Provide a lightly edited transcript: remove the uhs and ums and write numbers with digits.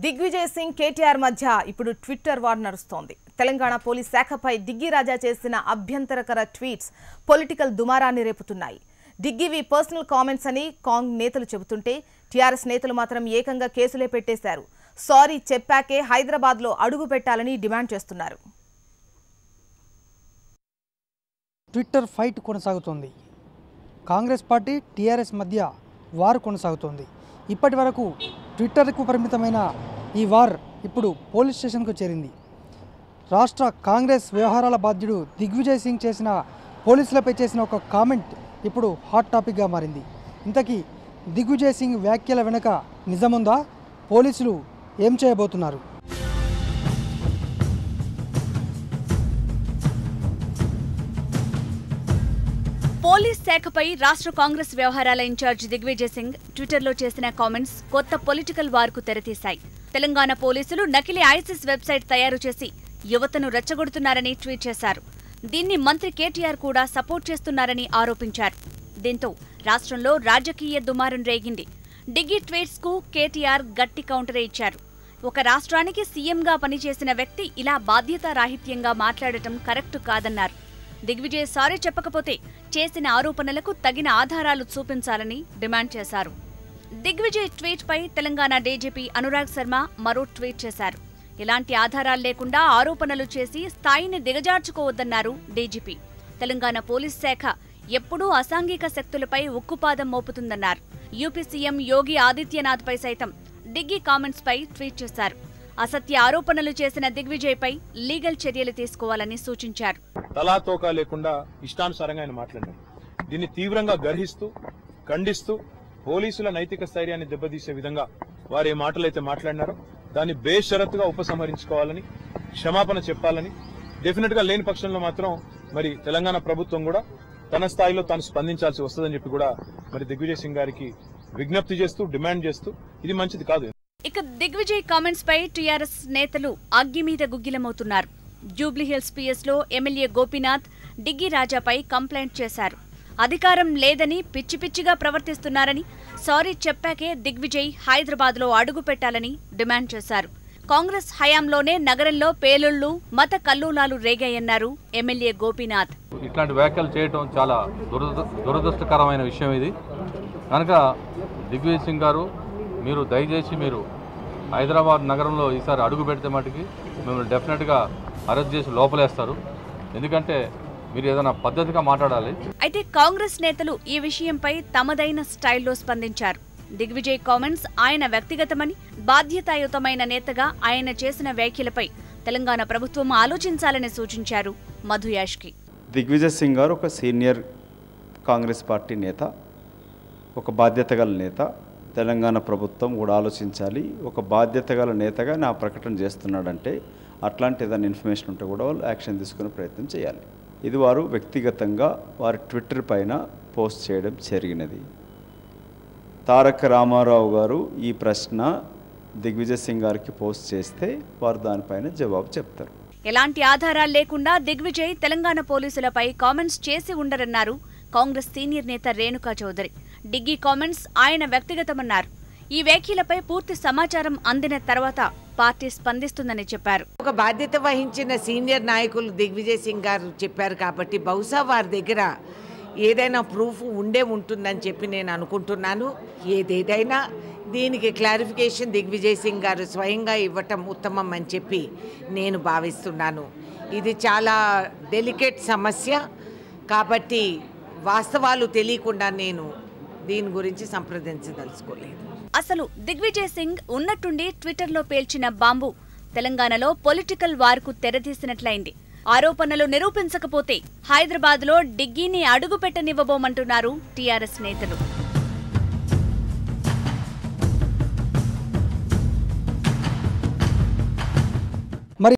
దిగ్విజయ్ సింగ్ కేటీఆర్ మధ్య ఇప్పుడు Twitter war నడుస్తోంది. తెలంగాణ పోలీస్ శాఖపై డిగ్గీ రాజా చేసిన అభ్యంతరకర ట్వీట్స్ పొలిటికల్ దుమారాన్ని రేపుతున్నాయి. డిగ్గీవి పర్సనల్ కామెంట్స్ అని కాంగ్ నేతలు చెబుతుంటే టీఆర్ఎస్ నేతలు మాత్రం ఏకంగా కేసులే పెట్టేశారు. సారీ చెప్పాకే హైదరాబాద్లో అడుగు పెట్టాలని డిమాండ్ చేస్తున్నారు. ట్విట్టర్ ఫైట్ కొనసాగుతోంది. కాంగ్రెస్ పార్టీ టీఆర్ఎస్ మధ్య వార్ కొనసాగుతోంది. ఇప్పటి వరకు ట్విట్టర్కు పరిమితమైన ఈ వార్ ఇప్పుడు పోలీస్ స్టేషన్కు చేరింది. రాష్ట్ర కాంగ్రెస్ వ్యవహారాల బాధ్యుడు దిగ్విజయ్ సింగ్ చేసిన పోలీసులపై చేసిన ఒక కామెంట్ ఇప్పుడు హాట్ టాపిక్గా మారింది. ఇంతకీ దిగ్విజయ్ సింగ్ వ్యాఖ్యల వెనుక నిజముందా? పోలీసులు ఏం చేయబోతున్నారు? పోలీస్ శాఖపై రాష్ట్ర కాంగ్రెస్ వ్యవహారాల ఇన్ఛార్జ్ దిగ్విజయ్ సింగ్ ట్విట్టర్లో చేసిన కామెంట్స్ కొత్త పొలిటికల్ వార్కు తెరతీశాయి. తెలంగాణ పోలీసులు నకిలీ ఐసిస్ వెబ్సైట్ తయారు చేసి యువతను రెచ్చగొడుతున్నారని ట్వీట్ చేశారు. దీన్ని మంత్రి కేటీఆర్ కూడా సపోర్ట్ చేస్తున్నారని ఆరోపించారు. దీంతో రాష్ట్రంలో రాజకీయ దుమారం రేగింది. డిగ్గీ ట్వీట్స్ కు కేటీఆర్ గట్టి కౌంటర్ ఇచ్చారు. ఒక రాష్ట్రానికి సీఎంగా పనిచేసిన వ్యక్తి ఇలా బాధ్యతారాహిత్యంగా మాట్లాడటం కరెక్ట్ కాదన్నారు. దిగ్విజయ్ సారీ చెప్పకపోతే చేసిన ఆరోపణలకు తగిన ఆధారాలు చూపించాలని డిమాండ్ చేశారు. దిగ్విజయ్ ట్వీట్ పై తెలంగాణ డీజీపీ అనురాగ్ శర్మ మరో ట్వీట్ చేశారు. ఎలాంటి ఆధారాలు లేకుండా ఆరోపణలు చేసి స్థాయిని దిగజార్చుకోవద్దన్నారు డీజీపీ. తెలంగాణ పోలీస్ శాఖ ఎప్పుడూ అసాంఘిక శక్తులపై ఉక్కుపాదం మోపుతుందన్నారు. యూపీ సీఎం యోగి ఆదిత్యనాథ్ పై సైతం డిగ్గీ కామెంట్స్ పై ట్వీట్ చేశారు. అసత్య ఆరోపణలు చేసిన దిగ్విజయ్ పై లీగల్ చర్యలు తీసుకోవాలని సూచించారు. తలాతోకా లేకుండా ఇష్టానుసారంగా ఆయన మాట్లాడారు. దీన్ని తీవ్రంగా గర్హిస్తూ ఖండిస్తూ పోలీసుల నైతిక స్థైర్యాన్ని దెబ్బతీసే విధంగా వారు ఏ మాటలైతే మాట్లాడినారో దాన్ని బేషరతుగా ఉపసంహరించుకోవాలని, క్షమాపణ చెప్పాలని, డెఫినెట్ గా లేని పక్షంలో మాత్రం మరి తెలంగాణ ప్రభుత్వం కూడా తన స్థాయిలో తాను స్పందించాల్సి వస్తుందని చెప్పి కూడా మరి దిగ్విజయ్ సింగ్ గారికి విజ్ఞప్తి చేస్తూ డిమాండ్ చేస్తూ ఇది మంచిది కాదు. ఇక దిగ్విజయ్ కామెంట్స్ పై టీఆర్ఎస్ నేతలు అగ్గి మీద గుగ్గిలమవుతున్నారు. జూబ్లీహిల్స్ పిఎస్ లో ఎమ్మెల్యే గోపీనాథ్ డిగ్గీ రాజాపై కంప్లైంట్ చేశారు. అధికారం లేదని పిచ్చి పిచ్చిగా ప్రవర్తిస్తున్నారని, సారీ చెప్పాకే దిగ్విజయ్ హైదరాబాద్ లో అడుగు పెట్టాలని డిమాండ్ చేశారు. కాంగ్రెస్ హయాంలోనే నగరంలో పేలుళ్లు, మత కల్లోలాలు రేగాయన్నారు ఎమ్మెల్యే గోపీనాథ్. ఇట్లాంటి వ్యాఖ్యలు చేయడం చాలా దురదృష్టకరమైన విషయం. ఇది కనుక దిగ్విజయ్ సింగ్ గారు, మీరు దయచేసి మీరు హైదరాబాద్ నగరంలో ఈసారి అడుగు పెడితే మటుకి మిమ్మల్ని డెఫినెట్గా అరెస్ట్ చేసి లోపలేస్తారు. ఎందుకంటే మీరు ఏదైనా పద్ధతిగా మాట్లాడాలి. అయితే కాంగ్రెస్ నేతలు ఈ విషయంపై తమదైన స్టైల్లో స్పందించారు. దిగ్విజయ్ కామెంట్స్ ఆయన వ్యక్తిగతమని, బాధ్యతాయుతమైన నేతగా ఆయన చేసిన వ్యాఖ్యలపై తెలంగాణ ప్రభుత్వం ఆలోచించాలని సూచించారు మధు యాష్కి. దిగ్విజయ్ సింగ్ గారు ఒక సీనియర్ కాంగ్రెస్ పార్టీ నేత, ఒక బాధ్యత గల నేత. తెలంగాణ ప్రభుత్వం కూడా ఆలోచించాలి. ఒక బాధ్యత గల నేతగా నా ప్రకటన చేస్తున్నాడంటే అట్లాంటి ఏదైనా ఇన్ఫర్మేషన్ ఉంటే కూడా వాళ్ళు యాక్షన్ తీసుకునే ప్రయత్నం చేయాలి. ఇది వారు వ్యక్తిగతంగా వారి ట్విట్టర్ పైన పోస్ట్ చేయడం జరిగినది. తారక రామారావు గారు ఈ ప్రశ్న దిగ్విజయ్ సింగ్ గారికి పోస్ట్ చేస్తే వారు దానిపైన జవాబు చెప్తారు. ఎలాంటి ఆధారాలు లేకుండా దిగ్విజయ్ తెలంగాణ పోలీసులపై కామెంట్స్ చేసి ఉండరన్నారు కాంగ్రెస్ సీనియర్ నేత రేణుకా చౌదరి. డిగ్గీ కామెంట్స్ ఆయన వ్యక్తిగతమన్నారు. ఈ వ్యాఖ్యలపై పూర్తి సమాచారం అందిన తర్వాత పార్టీ స్పందిస్తుందని చెప్పారు. ఒక బాధ్యత వహించిన సీనియర్ నాయకులు దిగ్విజయ్ సింగ్ గారు చెప్పారు కాబట్టి బహుశా వారి దగ్గర ఏదైనా ప్రూఫ్ ఉంటుందని చెప్పి నేను అనుకుంటున్నాను. ఏదేదైనా దీనికి క్లారిఫికేషన్ దిగ్విజయ్ సింగ్ గారు స్వయంగా ఇవ్వటం ఉత్తమం అని చెప్పి నేను భావిస్తున్నాను. ఇది చాలా డెలికేట్ సమస్య కాబట్టి వాస్తవాలు తెలియకుండా నేను దీని గురించి సంప్రదించదలుచుకోలేదు. అసలు దిగ్విజయ్ సింగ్ ఉన్నట్టుండి ట్విట్టర్లో పేల్చిన బాంబు తెలంగాణలో పొలిటికల్ వార్కు తెరతీసినట్లయింది. ఆరోపణలు నిరూపించకపోతే హైదరాబాద్లో డిగ్గీని అడుగుపెట్టనివ్వబోమంటున్నారు టీఆర్ఎస్ నేతలు.